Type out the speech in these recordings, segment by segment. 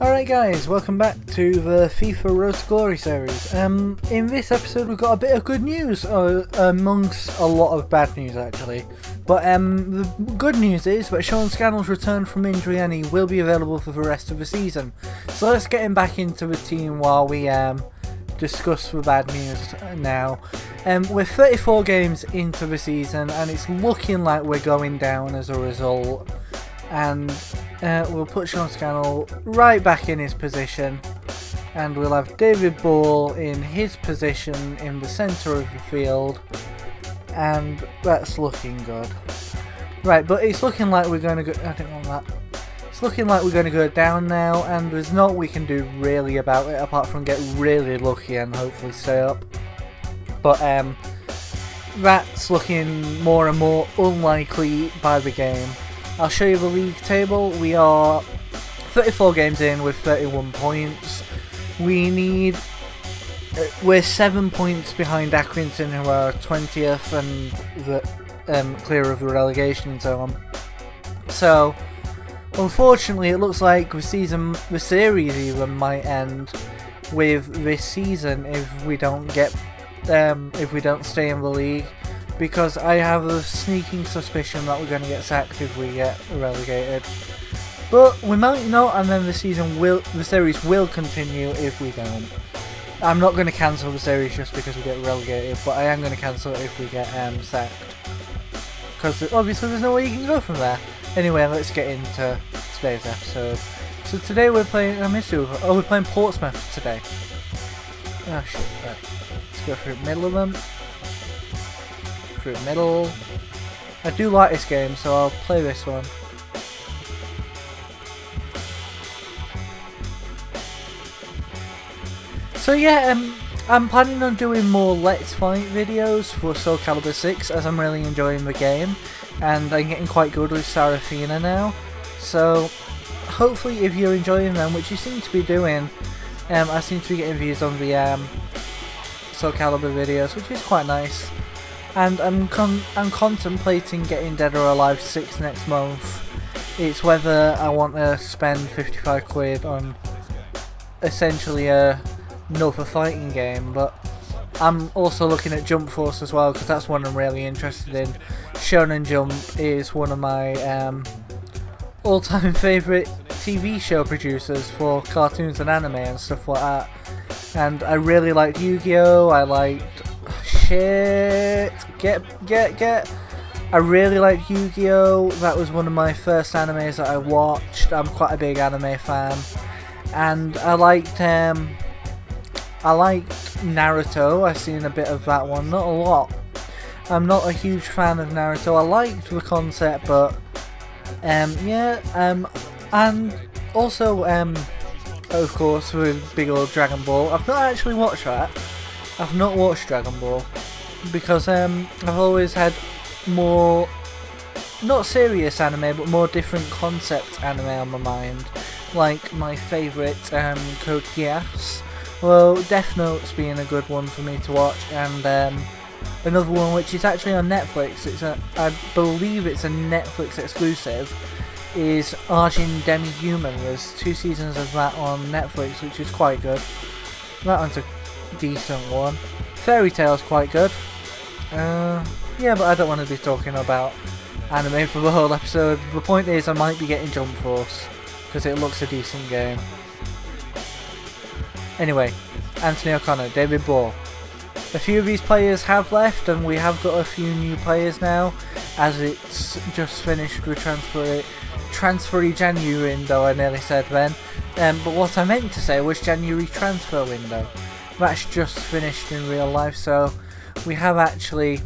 Alright guys, welcome back to the FIFA Road to Glory series. In this episode we've got a bit of good news, amongst a lot of bad news actually. But the good news is that Sean Scannell's returned from injury and he will be available for the rest of the season. So let's get him back into the team while we discuss the bad news now. We're 34 games into the season and it's looking like we're going down as a result. And we'll put Sean Scannell right back in his position, and we'll have David Ball in his position in the centre of the field, and that's looking good. Right, but it's looking like we're going to go. I don't want that. It's looking like we're going to go down now, and there's not we can do really about it apart from get really lucky and hopefully stay up. But that's looking more and more unlikely by the game. I'll show you the league table. We are 34 games in with 31 points. We're 7 points behind Accrington, who are 20th and clear of the relegation zone. So, unfortunately, it looks like the series even might end with this season if we don't stay in the league. Because I have a sneaking suspicion that we're going to get sacked if we get relegated. But we might not, and then the series will continue if we don't. I'm not going to cancel the series just because we get relegated, but I am going to cancel it if we get sacked. Because obviously there's no way you can go from there. Anyway, let's get into today's episode. So today we're playing, we're playing Portsmouth today. Oh shit, right. Let's go through the middle of them. Through the middle. I do like this game, so I'll play this one. So yeah, I'm planning on doing more Let's Fight videos for Soul Calibur 6 as I'm really enjoying the game and I'm getting quite good with Seraphina now. So hopefully if you're enjoying them, which you seem to be doing, I seem to be getting views on the Soul Calibur videos, which is quite nice. And I'm contemplating getting Dead or Alive 6 next month. It's whether I want to spend 55 quid on essentially another fighting game, but I'm also looking at Jump Force as well because that's one I'm really interested in. Shonen Jump is one of my all-time favourite TV show producers for cartoons and anime and stuff like that. And I really liked Yu-Gi-Oh! I liked... Shit! I really liked Yu-Gi-Oh! That was one of my first animes that I watched. I'm quite a big anime fan. And I liked Naruto. I've seen a bit of that one, not a lot. I'm not a huge fan of Naruto. I liked the concept, but yeah, and also of course with big old Dragon Ball. I've not actually watched that. I've not watched Dragon Ball because I've always had more, not serious anime, but more different concept anime on my mind. Like my favourite Code Geass. Well, Death Note's being a good one for me to watch, and another one which is actually on Netflix. I believe it's a Netflix exclusive. Is Arjin Demi-Human. There's 2 seasons of that on Netflix, which is quite good. That one's a decent one. Fairy Tail's quite good. Yeah, but I don't want to be talking about anime for the whole episode. The point is I might be getting Jump Force because it looks a decent game. Anyway, Anthony O'Connor, David Ball. A few of these players have left and we have got a few new players now as it's just finished with transfery January window, I nearly said then. But what I meant to say was January transfer window. That's just finished in real life, so we have actually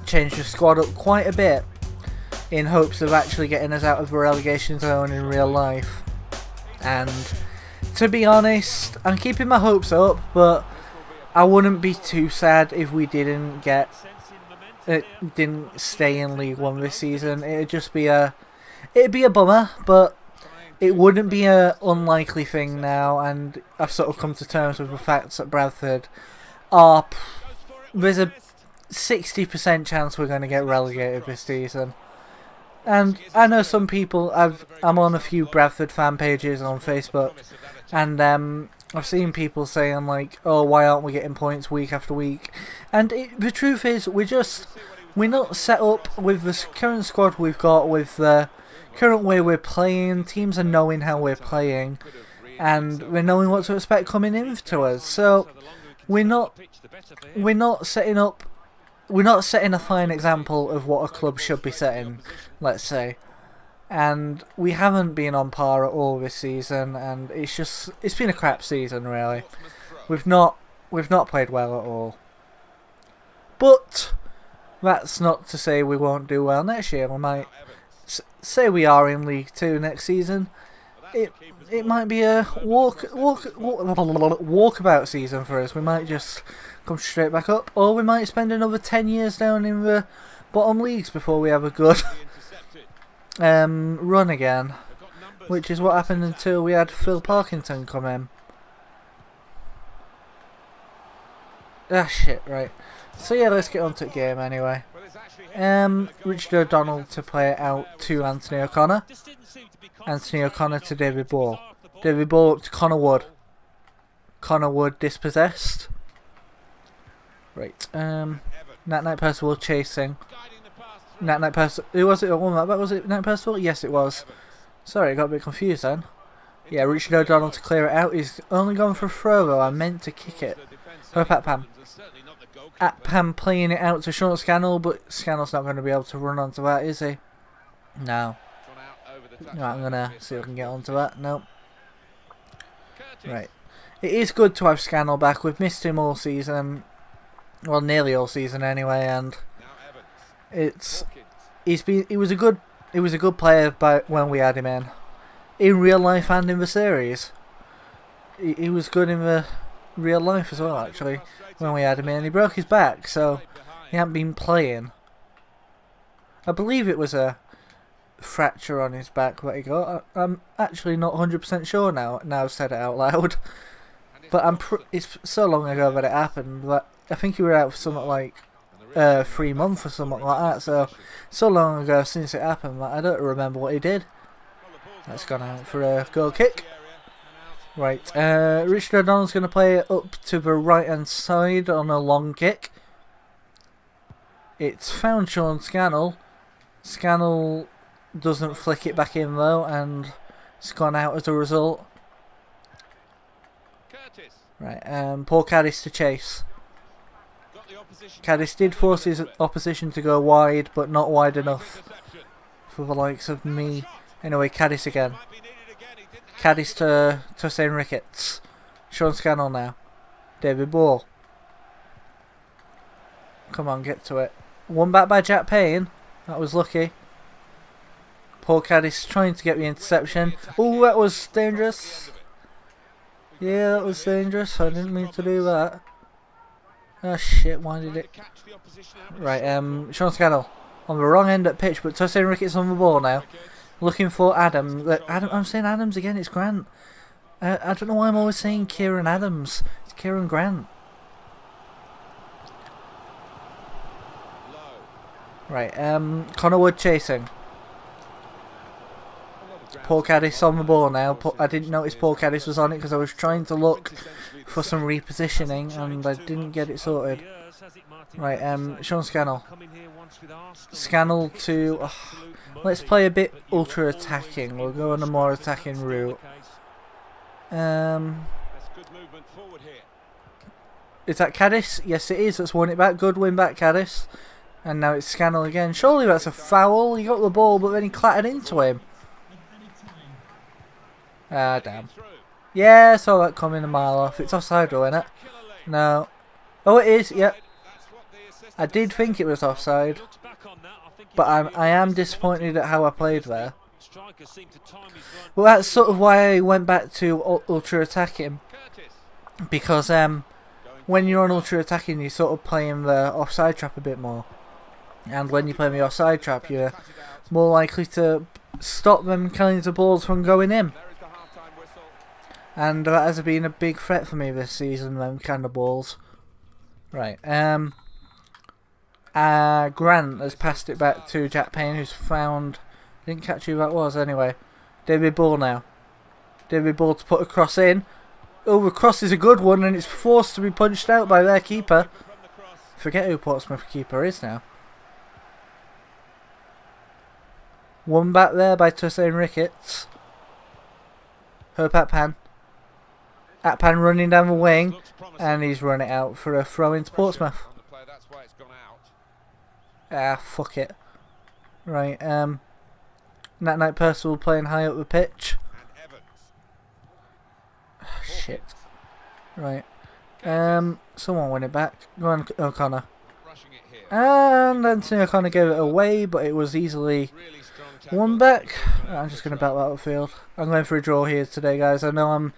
changed the squad up quite a bit in hopes of actually getting us out of the relegation zone in real life. And to be honest, I'm keeping my hopes up, but I wouldn't be too sad if we didn't stay in League One this season. It'd be a bummer, but it wouldn't be an unlikely thing now, and I've sort of come to terms with the fact that Bradford there's a 60% chance we're going to get relegated this season. And I know some people, I'm on a few Bradford fan pages on Facebook, and I've seen people saying like, oh, why aren't we getting points week after week? And the truth is, we're not set up with the current squad we've got, with the current way we're playing. Teams are knowing how we're playing, and we're knowing what to expect coming into us. So we're not setting a fine example of what a club should be setting, let's say. And we haven't been on par at all this season, and it's been a crap season really. We've not played well at all. But that's not to say we won't do well next year. We might say we are in League 2 next season. It might be a walkabout season for us. We might just come straight back up, or we might spend another 10 years down in the bottom leagues before we have a good run again, which is what happened until we had Phil Parkinson come in. Ah shit, right. So yeah, let's get on to the game anyway. Richard O'Donnell to play it out to Anthony O'Connor. Anthony O'Connor to David Ball. David Ball to Connor Wood. Connor Wood dispossessed. Right, Nat Percival chasing. Nat Percival, who was it at one back? Was it Nat Percival? Yes, it was. Sorry, I got a bit confused then. Yeah, Richard O'Donnell to clear it out. He's only gone for a throw though. I meant to kick it. Up at Pam. At Pam playing it out to Sean Scannell, but Scannell's not going to be able to run onto that, is he? No. Right, I'm going to see if I can get onto that. Nope. Right. It is good to have Scannell back. We've missed him all season. Well, nearly all season anyway, and he was a good player when we had him in real life and in the series. He was good in the real life as well, actually, when we had him in. He broke his back, so he hadn't been playing. I believe it was a fracture on his back that he got. I'm actually not 100% sure now I've said it out loud. But it's so long ago that it happened that I think he was out for something like 3 months or something like that. So long ago since it happened that I don't remember what he did. That's gone out for a goal kick. Right, Richard O'Donnell's going to play it up to the right hand side on a long kick. It's found Sean Scannell. Scannell doesn't flick it back in though, and it's gone out as a result. Right, Paul Caddis to chase. Caddis did force his opposition to go wide, but not wide enough for the likes of me. Anyway, Caddis again. Caddis to St. Ricketts. Sean Scannell now. David Ball. Come on, get to it. One back by Jack Payne. That was lucky. Paul Caddis trying to get the interception. Oh, that was dangerous. Yeah, that was dangerous. I didn't mean to do that. Oh shit, why did it... Right, Sean Scannell on the wrong end at pitch, but St. Ricketts on the ball now. Looking for Adam. I'm saying Adams again, it's Grant. I don't know why I'm always saying Kieran Adams. It's Kieran Grant. Right, Connor Wood chasing. Paul Caddis on the ball now. I didn't notice Paul Caddis was on it because I was trying to look for some repositioning and I didn't get it sorted. Right, Sean Scannell. Scannell to... let's play a bit ultra attacking. We'll go on a more attacking route. Is that Caddis? Yes it is. Let's win it back. Good win back, Caddis. And now it's Scannell again. Surely that's a foul. He got the ball but then he clattered into him. Ah, damn. Yeah, I saw that coming a mile off. It's offside though, isn't it? No. Oh, it is, yep. I did think it was offside. But I am disappointed at how I played there. Well, that's sort of why I went back to ultra attacking. Because when you're on ultra attacking, you're sort of playing the offside trap a bit more. And when you play the offside trap, you're more likely to stop them kinds of balls from going in. And that has been a big threat for me this season, them kind of balls. Right, Grant has passed it back to Jack Payne, who's found Didn't catch who that was anyway. David Ball now. David Ball to put a cross in. Oh, the cross is a good one and it's forced to be punched out by their keeper. Forget who Portsmouth keeper is now. One back there by Tosin Ricketts. Hope Atpan. Atpan running down the wing. And he's run it out for a throw into Portsmouth. Ah, fuck it. Right, Nat Knight Percival playing high up the pitch. Shit. Right. Someone win it back. Go on, O'Connor. And Anthony O'Connor gave it away, but it was easily won back. I'm just going to bat that outfield. I'm going for a draw here today, guys. I know I'm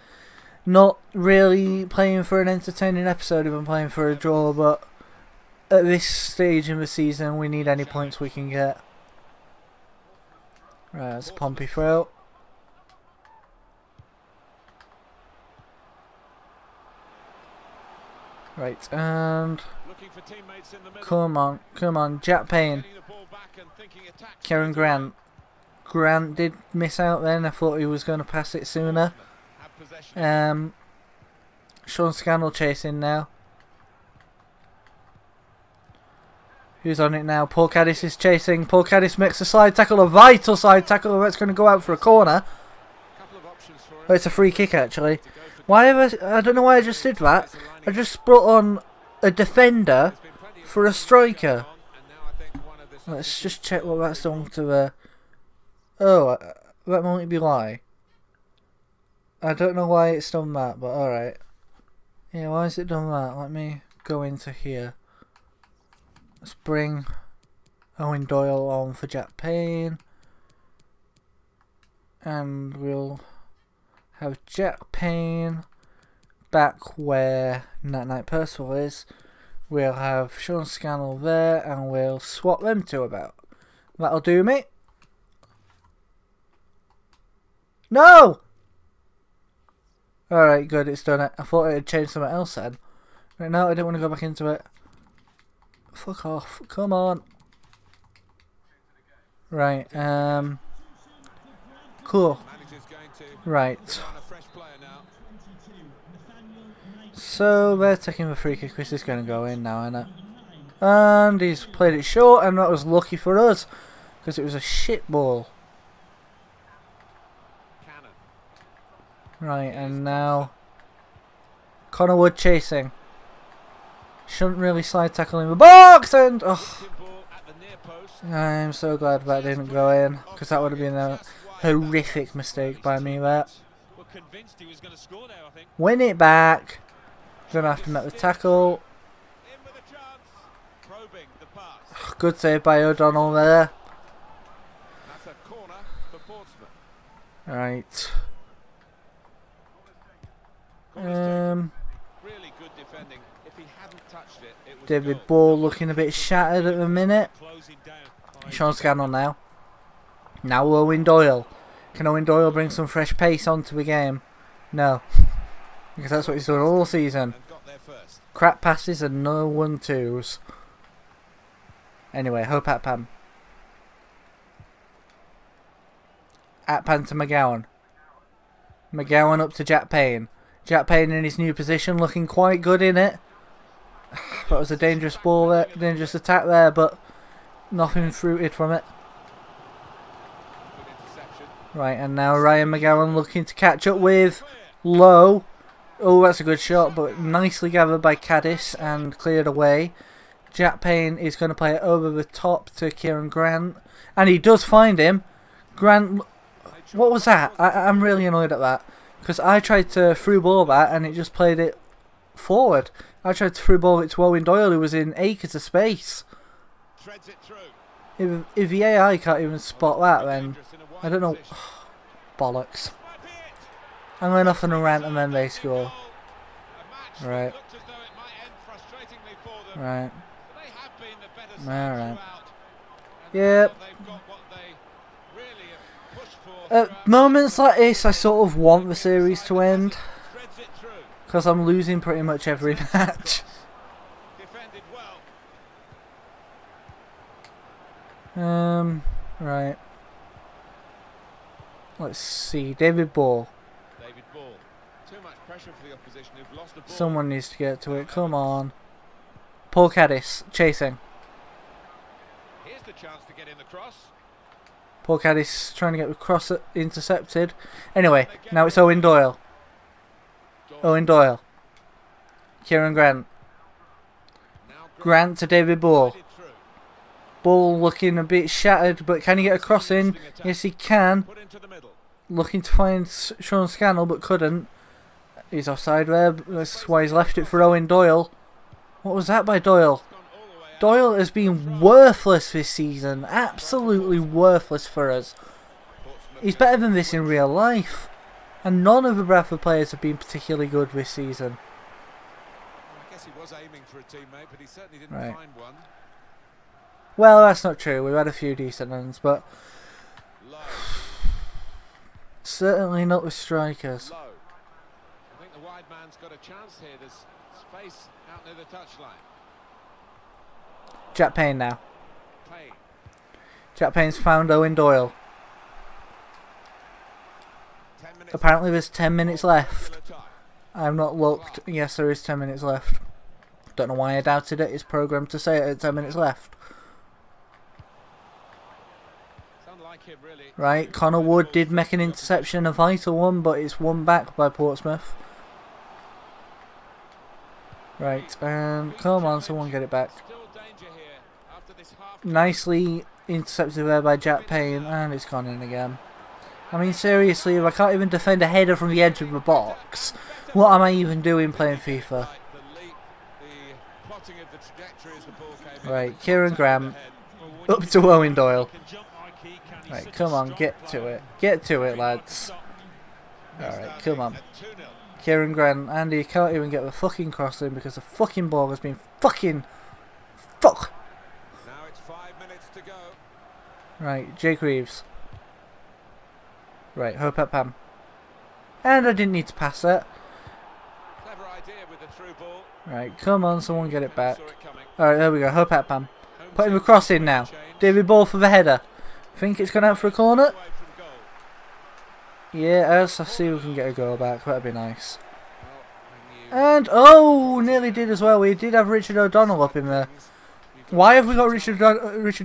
not really playing for an entertaining episode if I'm playing for a draw, but at this stage in the season, we need any points we can get. Right, that's a Pompey throw. Right, and come on, Jack Payne, Kieran Grant. Grant did miss out then. I thought he was going to pass it sooner. Sean Scannell chasing now. Who's on it now? Paul Caddis is chasing. Paul Caddis makes a slide tackle, a vital slide tackle. That's going to go out for a corner. Oh, it's a free kick actually. I don't know why I just did that. I just brought on a defender for a striker. Let's just check what that's done to oh, that might be why. I don't know why it's done that, but alright. Yeah, why has it done that? Let me go into here. Let's bring Owen Doyle on for Jack Payne. And we'll have Jack Payne back where Nat Knight Percival is. We'll have Sean Scannell there and we'll swap them two about. That'll do me. No! Alright, good, it's done it. I thought it had changed something else then. Right now I don't want to go back into it. Fuck off. Come on. Right, cool. Right. So they're taking the free kick, which is going to go in now, isn't it? And he's played it short, and that was lucky for us, because it was a shit ball. Right, and now Connor Wood chasing. Shouldn't really slide tackle in the box, and oh, I'm so glad that didn't go in, because that would have been a horrific mistake by me there. Win it back. Gonna have to make the tackle. Good save by O'Donnell there. Right. David Ball looking a bit shattered at the minute. Sean Scannell now. Now Owen Doyle. Can Owen Doyle bring some fresh pace onto the game? No. Because that's what he's done all season. Crap passes and no 1-2s. Anyway, Hope Atpan. Atpan to McGowan. McGowan up to Jack Payne. Jack Payne in his new position, looking quite good in it. That was a dangerous ball there, dangerous attack there, but nothing fruited from it. Right, and now Ryan McGowan looking to catch up with Lowe. Oh, that's a good shot, but nicely gathered by Caddis and cleared away. Jack Payne is going to play it over the top to Kieran Grant. And he does find him. Grant, what was that? I'm really annoyed at that. Because I tried to through ball that and it just played it forward. I tried to through ball it to Owen Doyle who was in acres of space. If the AI can't even spot that, then I don't know. Bollocks. I'm going off on a rant and then they score. Right. Right. Alright. Yep. At moments like this, I sort of want the series to end. Because I'm losing pretty much every match. Right. Let's see, David Ball. David Ball. Too much pressure for the opposition who've lost the ball. Someone needs to get to it. Come on. Paul Caddis chasing. Here's the chance to get in the cross. Paul Caddis trying to get the cross intercepted. Anyway, now it's Owen Doyle. Owen Doyle. Kieran Grant. Grant to David Ball. Ball looking a bit shattered, but can he get a cross in? Yes, he can. Looking to find Sean Scannell, but couldn't. He's offside there. That's why he's left it for Owen Doyle. What was that by Doyle? Doyle has been worthless this season. Absolutely worthless for us. He's better than this in real life. And none of the Bradford players have been particularly good this season. I guess he was aiming for a teammate, but he certainly didn't find one. Well, that's not true. We've had a few decent ones, but certainly not with strikers. I think the wide man's got a chance here. There's space out near the touchline. Jack Payne now. Jack Payne's found Owen Doyle. Apparently there's 10 minutes left. I've not looked. Yes, there is 10 minutes left. Don't know why I doubted it. It's programmed to say it at 10 minutes left. Right, Connor Wood did make an interception, a vital one, but it's won back by Portsmouth. Right, and come on, someone get it back. Nicely intercepted there by Jack Payne, and it's gone in again. I mean, seriously, if I can't even defend a header from the edge of the box, what am I even doing playing FIFA? Right, Kieran Grant, up to Owen Doyle. Right, come on, get to it. Get to it, lads. Alright, come on. Kieran Grant, Andy, you can't even get the fucking cross in because the fucking ball has been fucking... Fuck! Now it's 5 minutes to go. Right, Jake Reeves. Right, Hope at Pam. And I didn't need to pass that. Clever idea with the through ball. Right, come on, someone get it back. Alright, there we go, Hope at Pam. Putting the cross in now. David Ball for the header. Think it's gone out for a corner? Yeah, as I see we can get a goal back. That'd be nice. And, oh, nearly did as well. We did have Richard O'Donnell up in there. Why have we got Richard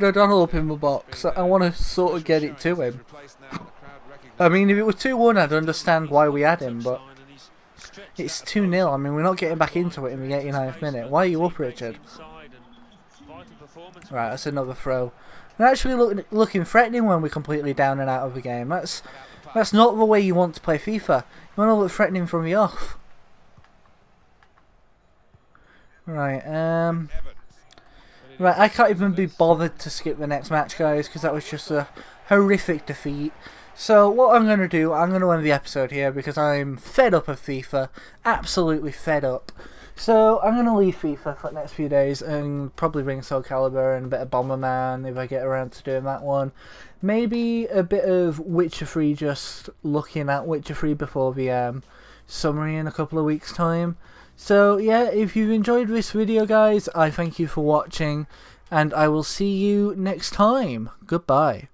O'Donnell up in the box? I want to sort of get it to him. I mean, if it was 2-1, I'd understand why we had him, but it's 2-0. I mean, we're not getting back into it in the 89th minute. Why are you up, Richard? Right, that's another throw. We're actually looking threatening when we're completely down and out of the game. That's not the way you want to play FIFA. You want to look threatening from the off. Right, right, I can't even be bothered to skip the next match, guys, because that was just a horrific defeat. So what I'm going to do, I'm going to end the episode here because I'm fed up of FIFA. Absolutely fed up. So I'm going to leave FIFA for the next few days and probably bring Soul Calibur and a bit of Bomberman if I get around to doing that one. Maybe a bit of Witcher 3, just looking at Witcher 3 before the summary in a couple of weeks' time. So yeah, if you've enjoyed this video, guys, I thank you for watching and I will see you next time. Goodbye.